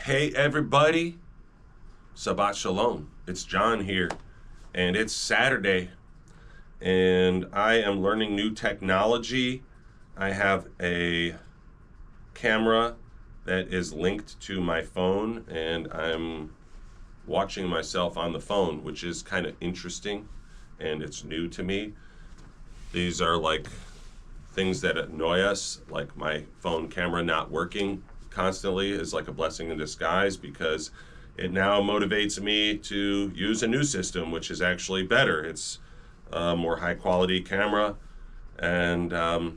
Hey everybody, Shabbat Shalom. It's John here, and it's Saturday, and I am learning new technology. I have a camera that is linked to my phone, and I'm watching myself on the phone, which is kind of interesting, and it's new to me. These are like things that annoy us, like my phone camera not working constantly is like a blessing in disguise because it now motivates me to use a new system, which is actually better. It's a more high quality camera, and I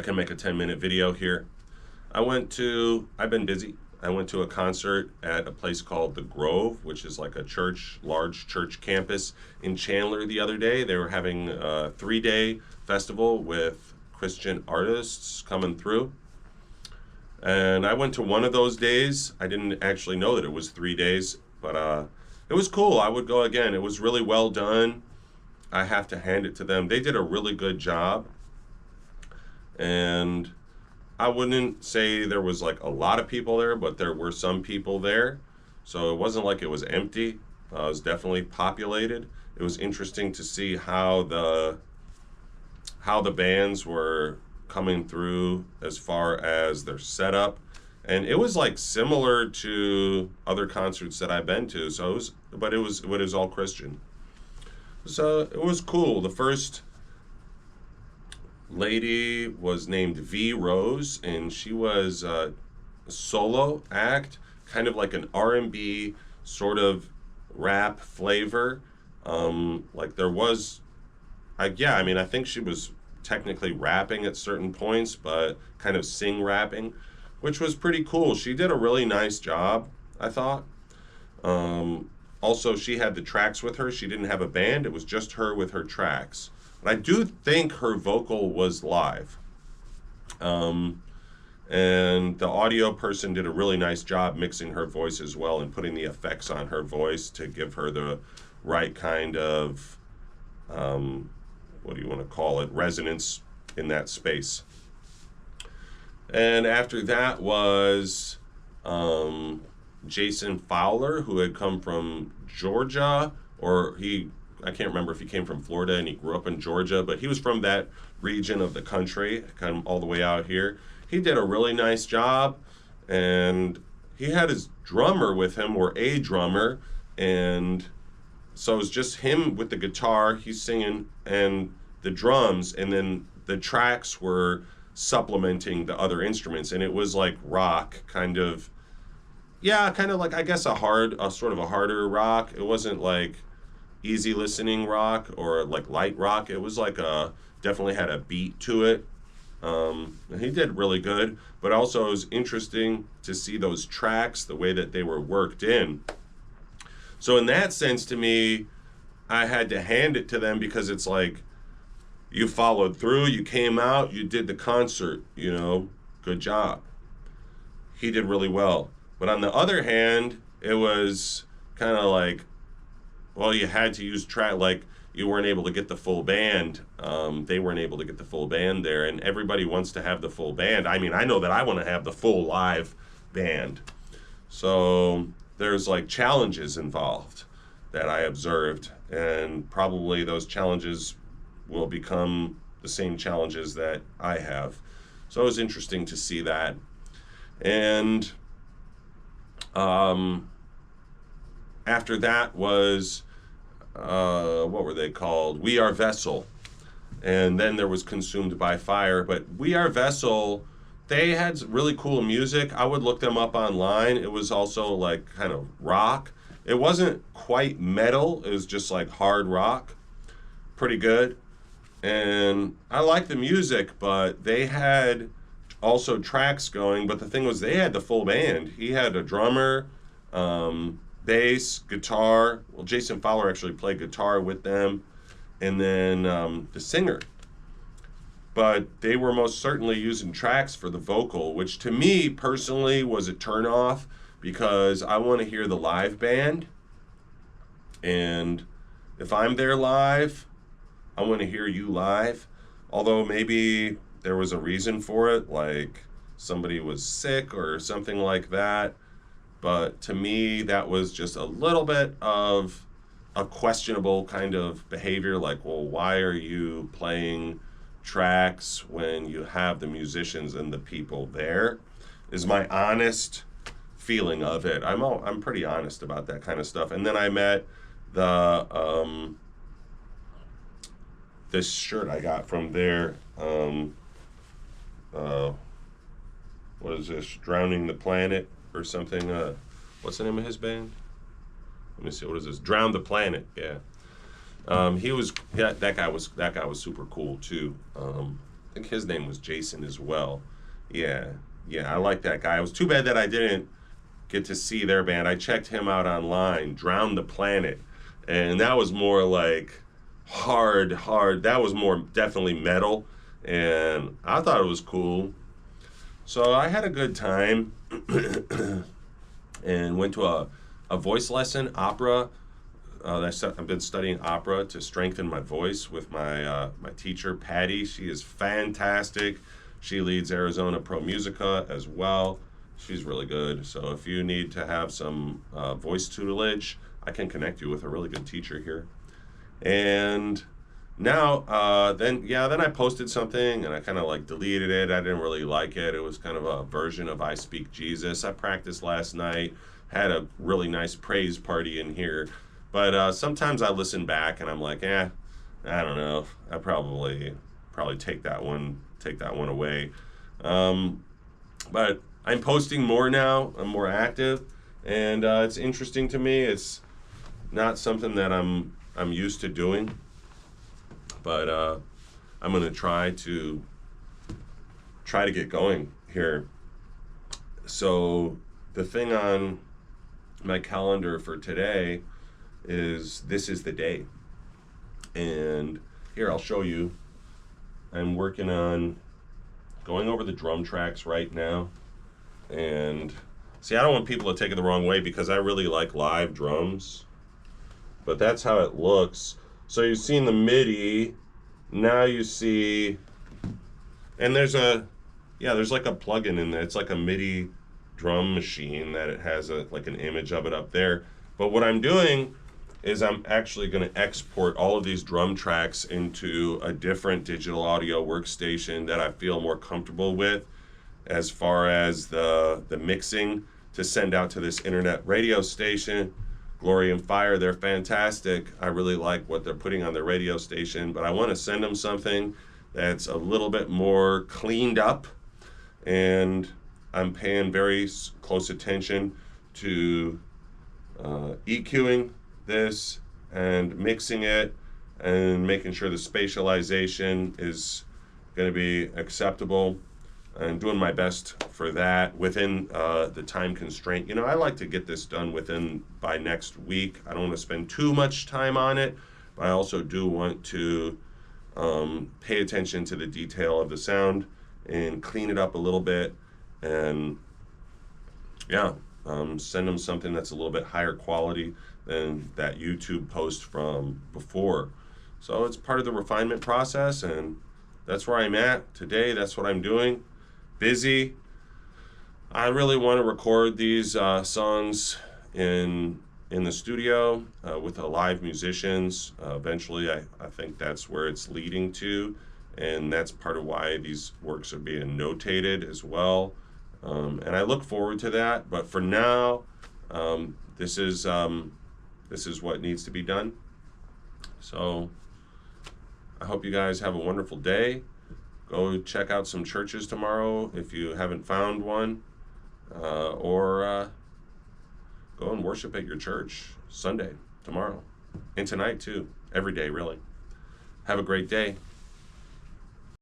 can make a 10-minute video here. I've been busy. I went to a concert at a place called The Grove, which is like a large church campus in Chandler the other day. They were having a 3-day festival with Christian artists coming through. And I went to one of those days. I didn't actually know that it was 3 days, but it was cool. I would go again. It was really well done. I have to hand it to them. They did a really good job. And I wouldn't say there was like a lot of people there, but there were some people there. So it wasn't like it was empty. It was definitely populated. It was interesting to see how the bands were coming through as far as their setup, and it was like similar to other concerts that I've been to. So it was all Christian. So it was cool. The first lady was named V Rose, and she was a solo act, kind of like an R&B sort of rap flavor. Like there was, I think she was technically rapping at certain points, but kind of sing rapping, which was pretty cool. She did a really nice job, I thought. Also, she had the tracks with her. She didn't have a band. It was just her with her tracks. But I do think her vocal was live. And the audio person did a really nice job mixing her voice as well and putting the effects on her voice to give her the right kind of what do you want to call it, resonance in that space. And after that was Jason Fowler, who had come from Georgia, I can't remember if he came from Florida and he grew up in Georgia, but he was from that region of the country, kind of all the way out here. He did a really nice job, and he had his drummer with him, or a drummer, and so it was just him with the guitar, he's singing, and the drums, and then the tracks were supplementing the other instruments, and it was like rock, kind of like, I guess, a sort of a harder rock. It wasn't like easy listening rock or like light rock. It was like definitely had a beat to it. He did really good, but also it was interesting to see those tracks, the way that they were worked in. So in that sense, to me, I had to hand it to them because it's like, you followed through, you came out, you did the concert, good job. He did really well. But on the other hand, it was kind of like, well, you had to use like you weren't able to get the full band. They weren't able to get the full band there, and everybody wants to have the full band. I mean, I know that I want to have the full live band. So there's like challenges involved that I observed, and probably those challenges will become the same challenges that I have. So it was interesting to see that. And after that was, what were they called? We Are Vessel. And then there was Consumed by Fire. But We Are Vessel, they had really cool music. I would look them up online. It was also like kind of rock. It wasn't quite metal. It was just like hard rock. Pretty good. And I liked the music, but they had also tracks going. But the thing was, they had the full band. He had a drummer, bass, guitar. Well, Jason Fowler actually played guitar with them. And then the singer. But they were most certainly using tracks for the vocal, which to me personally was a turnoff because I want to hear the live band. And if I'm there live, I want to hear you live. Although maybe there was a reason for it, like somebody was sick or something like that. But to me, that was just a little bit of a questionable kind of behavior. Like, well, why are you playing tracks when you have the musicians and the people there? Is my honest feeling of it. I'm pretty honest about that kind of stuff. And then I met the this shirt I got from there. What is this? Drowning the Planet or something? What's the name of his band? Let me see. What is this? Drown the Planet. Yeah. That guy was super cool too. I think his name was Jason as well. Yeah. I like that guy. It was too bad that I didn't get to see their band. I checked him out online, Drown the Planet, and that was more like hard. That was more definitely metal, and I thought it was cool. So I had a good time and went to a voice lesson, opera. I've been studying opera to strengthen my voice with my teacher, Patty. She is fantastic. She leads Arizona Pro Musica as well. She's really good. So if you need to have some voice tutelage, I can connect you with a really good teacher here. And now, then I posted something and I kind of like deleted it. I didn't really like it. It was kind of a version of I Speak Jesus. I practiced last night, had a really nice praise party in here. But sometimes I listen back and I'm like, I don't know. I probably take that one away. But I'm posting more now. I'm more active, and it's interesting to me. It's not something that I'm used to doing, but I'm gonna try to get going here. So the thing on my calendar for today is this is the day, and here I'll show you. I'm working on going over the drum tracks right now. And see, I don't want people to take it the wrong way because I really like live drums, but that's how it looks. So you've seen the MIDI, now you see, and there's like a plugin in there. It's like a MIDI drum machine that it has like an image of it up there. But what I'm doing is I'm actually going to export all of these drum tracks into a different digital audio workstation that I feel more comfortable with as far as the mixing to send out to this internet radio station, Glory and Fire. They're fantastic. I really like what they're putting on their radio station, but I want to send them something that's a little bit more cleaned up, and I'm paying very close attention to EQing this and mixing it and making sure the spatialization is going to be acceptable, and doing my best for that within the time constraint. I like to get this done by next week. I don't want to spend too much time on it, but I also do want to pay attention to the detail of the sound and clean it up a little bit, and send them something that's a little bit higher quality than that YouTube post from before. So it's part of the refinement process, and that's where I'm at today. That's what I'm doing. Busy. I really want to record these songs in the studio with the live musicians. Eventually, I think that's where it's leading to, and that's part of why these works are being notated as well. And I look forward to that. But for now, this is what needs to be done. So I hope you guys have a wonderful day. Go check out some churches tomorrow if you haven't found one, or go and worship at your church Sunday, tomorrow, and tonight too. Every day, really. Have a great day.